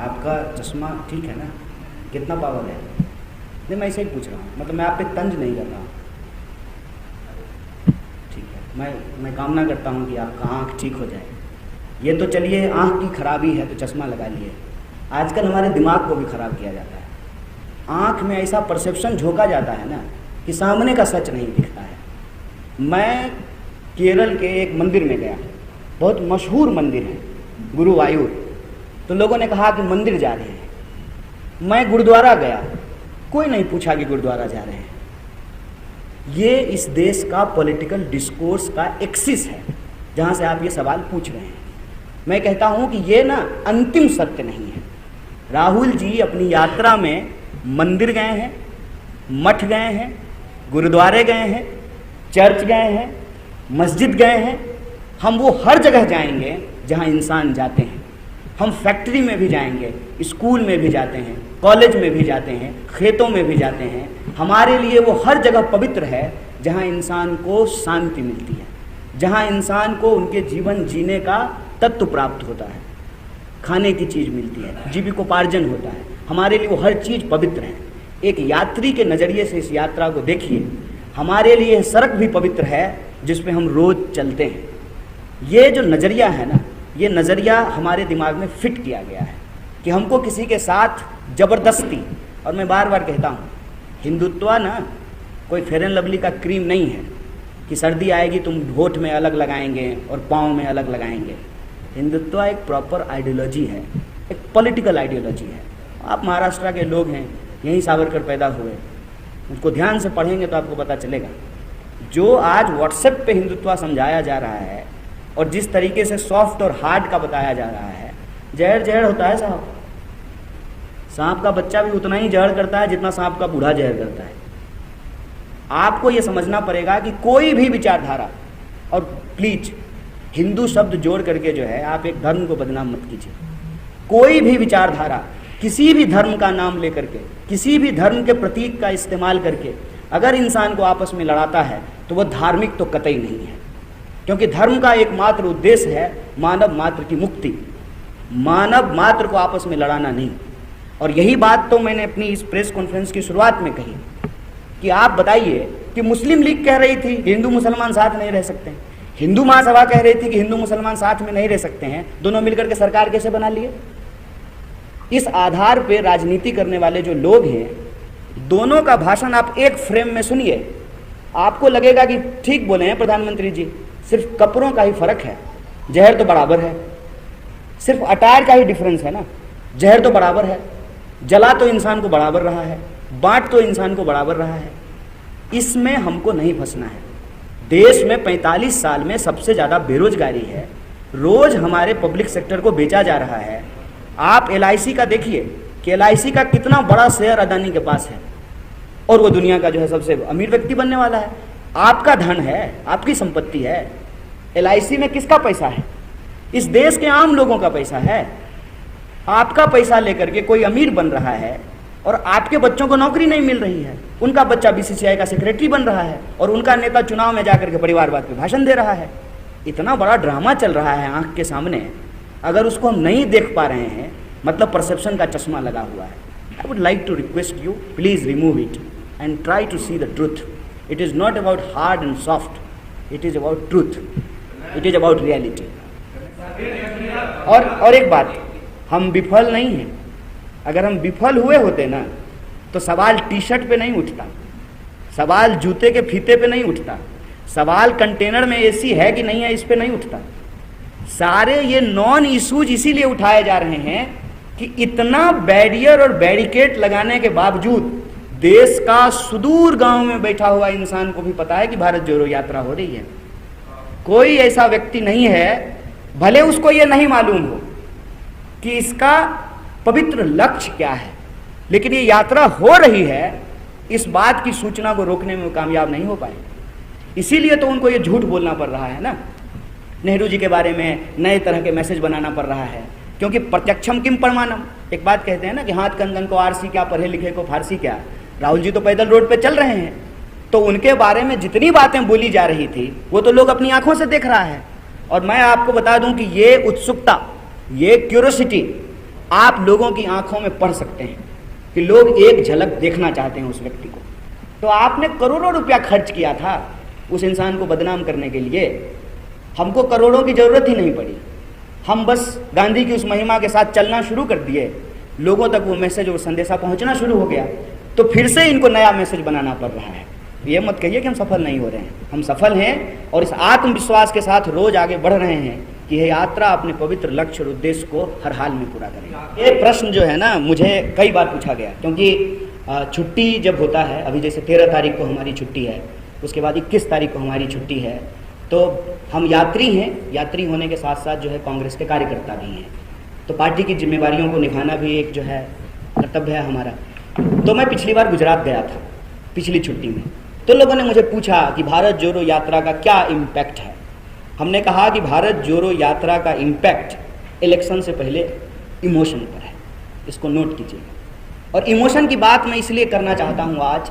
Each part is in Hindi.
आपका चश्मा ठीक है ना? कितना पावर है? नहीं, मैं ऐसे ही पूछ रहा हूँ, मतलब मैं आप पे तंज नहीं कर रहा हूँ। ठीक है, मैं कामना करता हूँ कि आपका आँख ठीक हो जाए। ये तो चलिए आँख की खराबी है तो चश्मा लगा लिए, आजकल हमारे दिमाग को भी ख़राब किया जाता है। आँख में ऐसा परसेप्शन झोंका जाता है ना कि सामने का सच नहीं दिखता है। मैं केरल के एक मंदिर में गया, बहुत मशहूर मंदिर है गुरुवायूर, तो लोगों ने कहा कि मंदिर जा रहे हैं। मैं गुरुद्वारा गया, कोई नहीं पूछा कि गुरुद्वारा जा रहे हैं। ये इस देश का पॉलिटिकल डिस्कोर्स का एक्सिस है जहाँ से आप ये सवाल पूछ रहे हैं। मैं कहता हूँ कि ये ना अंतिम सत्य नहीं है। राहुल जी अपनी यात्रा में मंदिर गए हैं, मठ गए हैं, गुरुद्वारे गए हैं, चर्च गए हैं, मस्जिद गए हैं। हम वो हर जगह जाएंगे जहाँ इंसान जाते हैं। हम फैक्ट्री में भी जाएंगे, स्कूल में भी जाते हैं, कॉलेज में भी जाते हैं, खेतों में भी जाते हैं। हमारे लिए वो हर जगह पवित्र है जहाँ इंसान को शांति मिलती है, जहाँ इंसान को उनके जीवन जीने का तत्व प्राप्त होता है, खाने की चीज़ मिलती है, जीविकोपार्जन होता है। हमारे लिए वो हर चीज़ पवित्र है। एक यात्री के नज़रिए से इस यात्रा को देखिए। हमारे लिए सड़क भी पवित्र है जिस पे हम रोज़ चलते हैं। ये जो नज़रिया है ना, ये नज़रिया हमारे दिमाग में फिट किया गया है कि हमको किसी के साथ ज़बरदस्ती, और मैं बार बार कहता हूँ, हिंदुत्व ना कोई फेयर एंड लवली का क्रीम नहीं है कि सर्दी आएगी तुम होठ में अलग लगाएंगे और पाँव में अलग लगाएंगे। हिंदुत्व एक प्रॉपर आइडियोलॉजी है, एक पॉलिटिकल आइडियोलॉजी है। आप महाराष्ट्र के लोग हैं, यहीं सावरकर पैदा हुए, उसको ध्यान से पढ़ेंगे तो आपको पता चलेगा। जो आज व्हाट्सएप पे हिंदुत्व समझाया जा रहा है और जिस तरीके से सॉफ्ट और हार्ड का बताया जा रहा है, जहर जहर होता है साहब। सांप का बच्चा भी उतना ही जहर करता है जितना सांप का बूढ़ा जहर करता है। आपको ये समझना पड़ेगा कि कोई भी विचारधारा, और प्लीज हिंदू शब्द जोड़ करके जो है आप एक धर्म को बदनाम मत कीजिए। कोई भी विचारधारा किसी भी धर्म का नाम लेकर के, किसी भी धर्म के प्रतीक का इस्तेमाल करके अगर इंसान को आपस में लड़ाता है तो वह धार्मिक तो कतई नहीं है, क्योंकि धर्म का एकमात्र उद्देश्य है मानव मात्र की मुक्ति, मानव मात्र को आपस में लड़ाना नहीं। और यही बात तो मैंने अपनी इस प्रेस कॉन्फ्रेंस की शुरुआत में कही कि आप बताइए कि मुस्लिम लीग कह रही थी हिंदू मुसलमान साथ नहीं रह सकते हैं, हिंदू महासभा कह रही थी कि हिंदू मुसलमान साथ में नहीं रह सकते हैं, दोनों मिलकर के सरकार कैसे बना लिए? इस आधार पे राजनीति करने वाले जो लोग हैं, दोनों का भाषण आप एक फ्रेम में सुनिए, आपको लगेगा कि ठीक बोले हैं प्रधानमंत्री जी, सिर्फ कपड़ों का ही फर्क है, जहर तो बराबर है। सिर्फ अटायर का ही डिफरेंस है ना, जहर तो बराबर है, जला तो इंसान को बराबर रहा है, बांट तो इंसान को बराबर रहा है। इसमें हमको नहीं फंसना है। देश में 45 साल में सबसे ज़्यादा बेरोजगारी है, रोज हमारे पब्लिक सेक्टर को बेचा जा रहा है। आप LIC का देखिए कि LIC का कितना बड़ा शेयर अदानी के पास है और वो दुनिया का जो है सबसे अमीर व्यक्ति बनने वाला है। आपका धन है, आपकी संपत्ति है। LIC में किसका पैसा है? इस देश के आम लोगों का पैसा है। आपका पैसा लेकर के कोई अमीर बन रहा है और आपके बच्चों को नौकरी नहीं मिल रही है, उनका बच्चा BCCI का सेक्रेटरी बन रहा है और उनका नेता चुनाव में जाकर के परिवारवाद पे भाषण दे रहा है। इतना बड़ा ड्रामा चल रहा है आंख के सामने, अगर उसको हम नहीं देख पा रहे हैं मतलब परसेप्शन का चश्मा लगा हुआ है। I would like to request you, please remove it and try to see the truth. It is not about hard and soft, it is about truth, it is about reality. और एक बात, हम विफल नहीं हैं। अगर हम विफल हुए होते ना तो सवाल टी-शर्ट पे नहीं उठता, सवाल जूते के फीते पे नहीं उठता, सवाल कंटेनर में AC है कि नहीं है इस पे नहीं उठता। सारे ये नॉन इशूज इसीलिए उठाए जा रहे हैं कि इतना बैरियर और बैरिकेड लगाने के बावजूद देश का सुदूर गांव में बैठा हुआ इंसान को भी पता है कि भारत जोड़ो यात्रा हो रही है। कोई ऐसा व्यक्ति नहीं है, भले उसको ये नहीं मालूम हो कि इसका पवित्र लक्ष्य क्या है, लेकिन ये यात्रा हो रही है, इस बात की सूचना को रोकने में कामयाब नहीं हो पाए। इसीलिए तो उनको ये झूठ बोलना पड़ रहा है ना, नेहरू जी के बारे में नए तरह के मैसेज बनाना पड़ रहा है, क्योंकि प्रत्यक्षम किम प्रमाणम। एक बात कहते हैं ना कि हाथ कंगन को आरसी क्या, पढ़े लिखे को फारसी क्या। राहुल जी तो पैदल रोड पे चल रहे हैं, तो उनके बारे में जितनी बातें बोली जा रही थी वो तो लोग अपनी आंखों से देख रहा है। और मैं आपको बता दूं कि ये उत्सुकता, ये क्यूरोसिटी आप लोगों की आंखों में पढ़ सकते हैं कि लोग एक झलक देखना चाहते हैं उस व्यक्ति को। तो आपने करोड़ों रुपया खर्च किया था उस इंसान को बदनाम करने के लिए। हमको करोड़ों की जरूरत ही नहीं पड़ी, हम बस गांधी की उस महिमा के साथ चलना शुरू कर दिए, लोगों तक वो मैसेज और संदेशा पहुंचना शुरू हो गया, तो फिर से इनको नया मैसेज बनाना पड़ रहा है। ये मत कहिए कि हम सफल नहीं हो रहे हैं, हम सफल हैं और इस आत्मविश्वास के साथ रोज आगे बढ़ रहे हैं कि यह यात्रा अपने पवित्र लक्ष्य और उद्देश्य को हर हाल में पूरा करेगी। ये प्रश्न जो है ना, मुझे कई बार पूछा गया, क्योंकि छुट्टी जब होता है, अभी जैसे 13 तारीख को हमारी छुट्टी है, उसके बाद 21 तारीख को हमारी छुट्टी है, तो हम यात्री हैं, यात्री होने के साथ साथ जो है कांग्रेस के कार्यकर्ता भी हैं, तो पार्टी की जिम्मेवारियों को निभाना भी एक जो है कर्तव्य है हमारा। तो मैं पिछली बार गुजरात गया था पिछली छुट्टी में, तो लोगों ने मुझे पूछा कि भारत जोड़ो यात्रा का क्या इम्पैक्ट है। हमने कहा कि भारत जोड़ो यात्रा का इम्पैक्ट इलेक्शन से पहले इमोशन पर है, इसको नोट कीजिएगा। और इमोशन की बात मैं इसलिए करना चाहता हूँ, आज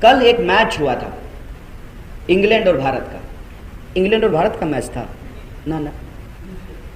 कल एक मैच हुआ था इंग्लैंड और भारत का, इंग्लैंड और भारत का मैच था ना ना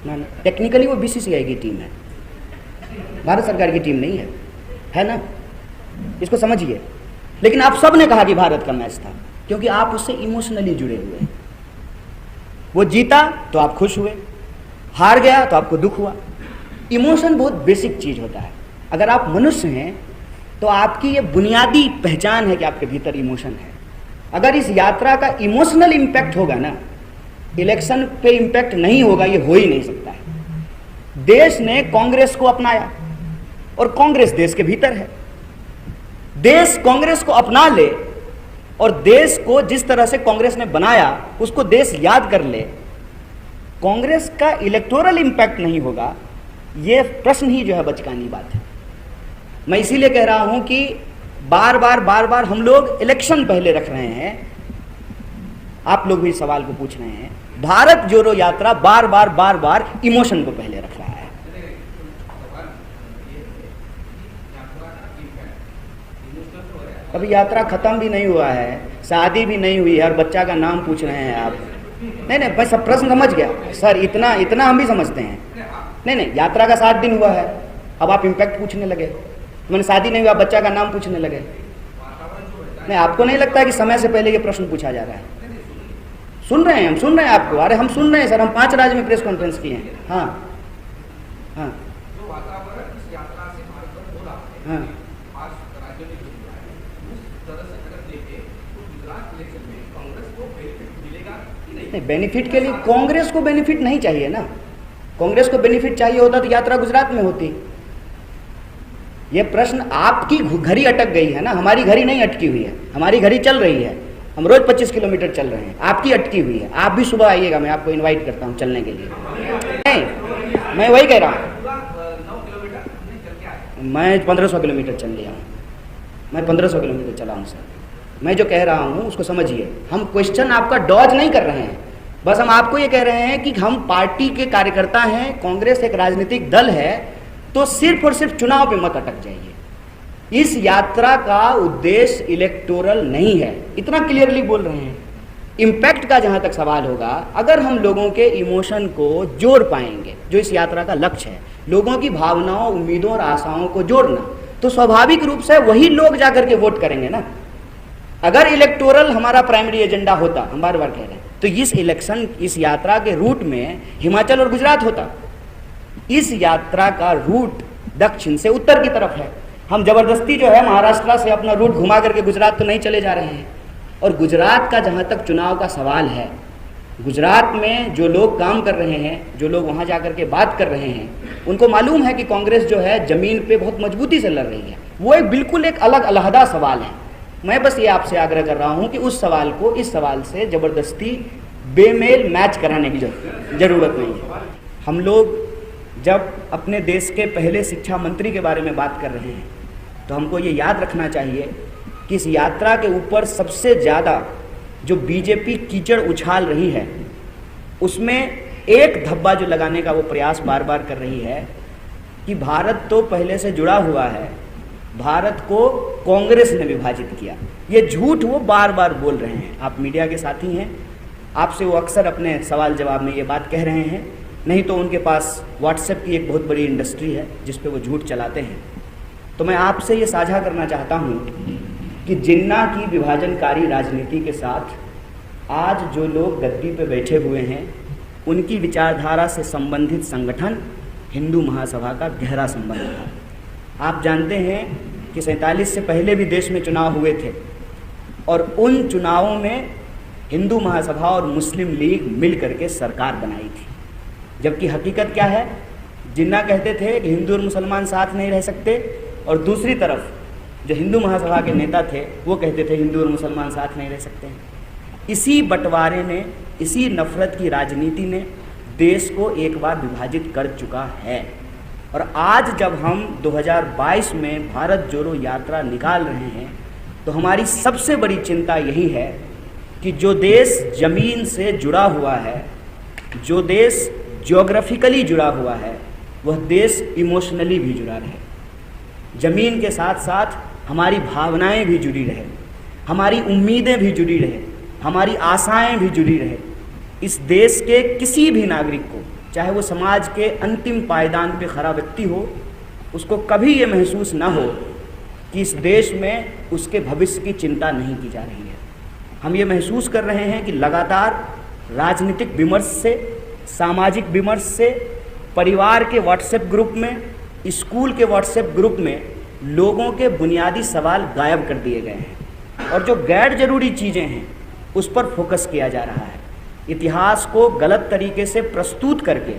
ना ना, टेक्निकली वो बीसीसीआई की टीम है, भारत सरकार की टीम नहीं है ना, इसको समझिए। लेकिन आप सब ने कहा कि भारत का मैच था, क्योंकि आप उससे इमोशनली जुड़े हुए हैं। वो जीता तो आप खुश हुए, हार गया तो आपको दुख हुआ। इमोशन बहुत बेसिक चीज होता है। अगर आप मनुष्य हैं तो आपकी ये बुनियादी पहचान है कि आपके भीतर इमोशन है। अगर इस यात्रा का इमोशनल इम्पैक्ट होगा ना, इलेक्शन पे इम्पैक्ट नहीं होगा, ये हो ही नहीं सकता है। देश ने कांग्रेस को अपनाया और कांग्रेस देश के भीतर है। देश कांग्रेस को अपना ले और देश को जिस तरह से कांग्रेस ने बनाया उसको देश याद कर ले, कांग्रेस का इलेक्टोरल इम्पैक्ट नहीं होगा, ये प्रश्न ही जो है बचकानी बात है। मैं इसीलिए कह रहा हूं कि बार बार हम लोग इलेक्शन पहले रख रहे हैं। आप लोग भी सवाल को पूछ रहे हैं, भारत जोड़ो यात्रा बार बार इमोशन को पहले रख रहा है। अभी यात्रा खत्म भी नहीं हुआ है, शादी भी नहीं हुई है और बच्चा का नाम पूछ रहे हैं आप। नहीं मैं सब प्रश्न समझ गया सर, इतना हम भी समझते हैं। नहीं यात्रा का 7 दिन हुआ है, अब आप इम्पैक्ट पूछने लगे। मैंने शादी नहीं हुआ, बच्चा का नाम पूछने लगे। नहीं, आपको नहीं लगता कि समय से पहले ये प्रश्न पूछा जा रहा है? सुन रहे हैं, हम सुन रहे हैं आपको। अरे हम सुन रहे हैं सर, हम 5 राज्य में प्रेस कॉन्फ्रेंस किए हैं। हाँ हाँ हाँ नहीं, बेनिफिट के लिए कांग्रेस को बेनिफिट नहीं चाहिए ना। कांग्रेस को बेनिफिट चाहिए होता तो यात्रा गुजरात में होती। ये प्रश्न आपकी घड़ी अटक गई है ना, हमारी घड़ी नहीं अटकी हुई है, हमारी घड़ी चल रही है। हम रोज 25 किलोमीटर चल रहे हैं, आपकी अटकी हुई है। आप भी सुबह आइएगा, मैं आपको इनवाइट करता हूँ चलने के लिए। नहीं, मैं वही कह रहा हूँ, मैं 1500 किलोमीटर चल लिया हूँ, मैं 1500 किलोमीटर चला हूँ सर। मैं जो कह रहा हूँ उसको समझिए। हम क्वेश्चन आपका डॉज नहीं कर रहे हैं, बस हम आपको ये कह रहे हैं कि हम पार्टी के कार्यकर्ता हैं, कांग्रेस एक राजनीतिक दल है, तो सिर्फ और सिर्फ चुनाव पे मत अटक जाइए। इस यात्रा का उद्देश्य इलेक्टोरल नहीं है, इतना क्लियरली बोल रहे हैं। इम्पैक्ट का जहां तक सवाल होगा, अगर हम लोगों के इमोशन को जोड़ पाएंगे, जो इस यात्रा का लक्ष्य है, लोगों की भावनाओं, उम्मीदों और आशाओं को जोड़ना, तो स्वाभाविक रूप से वही लोग जाकर के वोट करेंगे ना। अगर इलेक्टोरल हमारा प्राइमरी एजेंडा होता, हम बार बार कह रहे हैं, तो इस यात्रा के रूट में हिमाचल और गुजरात होता। इस यात्रा का रूट दक्षिण से उत्तर की तरफ है। हम जबरदस्ती जो है महाराष्ट्र से अपना रूट घुमा करके गुजरात तो नहीं चले जा रहे हैं। और गुजरात का जहाँ तक चुनाव का सवाल है, गुजरात में जो लोग काम कर रहे हैं, जो लोग वहाँ जा कर के बात कर रहे हैं, उनको मालूम है कि कांग्रेस जो है जमीन पे बहुत मजबूती से लड़ रही है। वो बिल्कुल एक अलग अलहदा सवाल है। मैं बस ये आपसे आग्रह कर रहा हूँ कि उस सवाल को इस सवाल से जबरदस्ती बेमेल मैच कराने की जरूरत नहीं है। हम लोग जब अपने देश के पहले शिक्षा मंत्री के बारे में बात कर रहे हैं, तो हमको ये याद रखना चाहिए कि इस यात्रा के ऊपर सबसे ज़्यादा जो बीजेपी कीचड़ उछाल रही है, उसमें एक धब्बा जो लगाने का वो प्रयास बार बार कर रही है कि भारत तो पहले से जुड़ा हुआ है, भारत को कांग्रेस ने विभाजित किया। ये झूठ वो बार बार बोल रहे हैं। आप मीडिया के साथी हैं, आपसे वो अक्सर अपने सवाल जवाब में ये बात कह रहे हैं, नहीं तो उनके पास व्हाट्सएप की एक बहुत बड़ी इंडस्ट्री है जिस पे वो झूठ चलाते हैं। तो मैं आपसे ये साझा करना चाहता हूँ कि जिन्ना की विभाजनकारी राजनीति के साथ आज जो लोग गद्दी पे बैठे हुए हैं उनकी विचारधारा से संबंधित संगठन हिंदू महासभा का गहरा संबंध था। आप जानते हैं कि 47 से पहले भी देश में चुनाव हुए थे और उन चुनावों में हिंदू महासभा और मुस्लिम लीग मिल करके सरकार बनाई थी, जबकि हकीकत क्या है, जिन्ना कहते थे कि हिंदू और मुसलमान साथ नहीं रह सकते और दूसरी तरफ जो हिंदू महासभा के नेता थे वो कहते थे हिंदू और मुसलमान साथ नहीं रह सकते हैं। इसी बंटवारे ने, इसी नफरत की राजनीति ने देश को एक बार विभाजित कर चुका है। और आज जब हम 2022 में भारत जोड़ो यात्रा निकाल रहे हैं तो हमारी सबसे बड़ी चिंता यही है कि जो देश ज़मीन से जुड़ा हुआ है, जो देश ज्योग्राफिकली जुड़ा हुआ है, वह देश इमोशनली भी जुड़ा रहे। ज़मीन के साथ साथ हमारी भावनाएं भी जुड़ी रहे, हमारी उम्मीदें भी जुड़ी रहे, हमारी आशाएं भी जुड़ी रहे। इस देश के किसी भी नागरिक को, चाहे वो समाज के अंतिम पायदान पे खड़ा व्यक्ति हो, उसको कभी ये महसूस ना हो कि इस देश में उसके भविष्य की चिंता नहीं की जा रही है। हम ये महसूस कर रहे हैं कि लगातार राजनीतिक विमर्श से, सामाजिक विमर्श से, परिवार के व्हाट्सएप ग्रुप में, स्कूल के व्हाट्सएप ग्रुप में लोगों के बुनियादी सवाल गायब कर दिए गए हैं और जो गैर जरूरी चीज़ें हैं उस पर फोकस किया जा रहा है। इतिहास को गलत तरीके से प्रस्तुत करके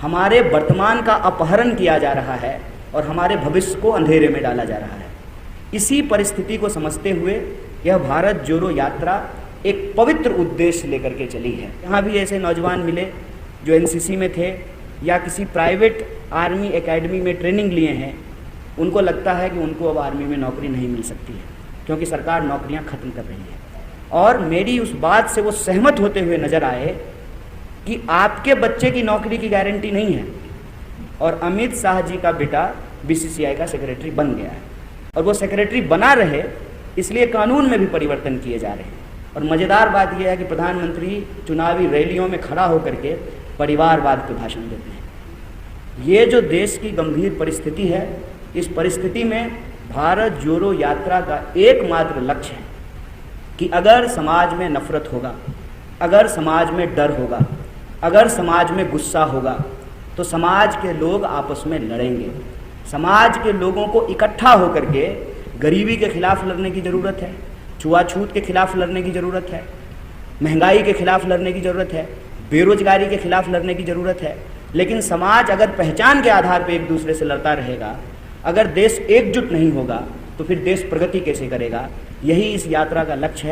हमारे वर्तमान का अपहरण किया जा रहा है और हमारे भविष्य को अंधेरे में डाला जा रहा है। इसी परिस्थिति को समझते हुए यह भारत जोड़ो यात्रा एक पवित्र उद्देश्य लेकर के चली है। यहाँ भी ऐसे नौजवान मिले जो एनसीसी में थे या किसी प्राइवेट आर्मी एकेडमी में ट्रेनिंग लिए हैं, उनको लगता है कि उनको अब आर्मी में नौकरी नहीं मिल सकती है क्योंकि सरकार नौकरियां ख़त्म कर रही है। और मेरी उस बात से वो सहमत होते हुए नज़र आए कि आपके बच्चे की नौकरी की गारंटी नहीं है और अमित शाह जी का बेटा बीसीसीआई का सेक्रेटरी बन गया है और वो सेक्रेटरी बना रहे, इसलिए कानून में भी परिवर्तन किए जा रहे हैं। और मज़ेदार बात यह है कि प्रधानमंत्री चुनावी रैलियों में खड़ा होकर के परिवारवाद पे भाषण देते हैं। ये जो देश की गंभीर परिस्थिति है, इस परिस्थिति में भारत जोड़ो यात्रा का एकमात्र लक्ष्य है कि अगर समाज में नफरत होगा, अगर समाज में डर होगा, अगर समाज में गुस्सा होगा तो समाज के लोग आपस में लड़ेंगे। समाज के लोगों को इकट्ठा होकर के गरीबी के खिलाफ लड़ने की ज़रूरत है, छुआछूत के खिलाफ लड़ने की ज़रूरत है, महंगाई के खिलाफ लड़ने की ज़रूरत है, बेरोजगारी के खिलाफ लड़ने की ज़रूरत है। लेकिन समाज अगर पहचान के आधार पर एक दूसरे से लड़ता रहेगा, अगर देश एकजुट नहीं होगा तो फिर देश प्रगति कैसे करेगा। यही इस यात्रा का लक्ष्य है।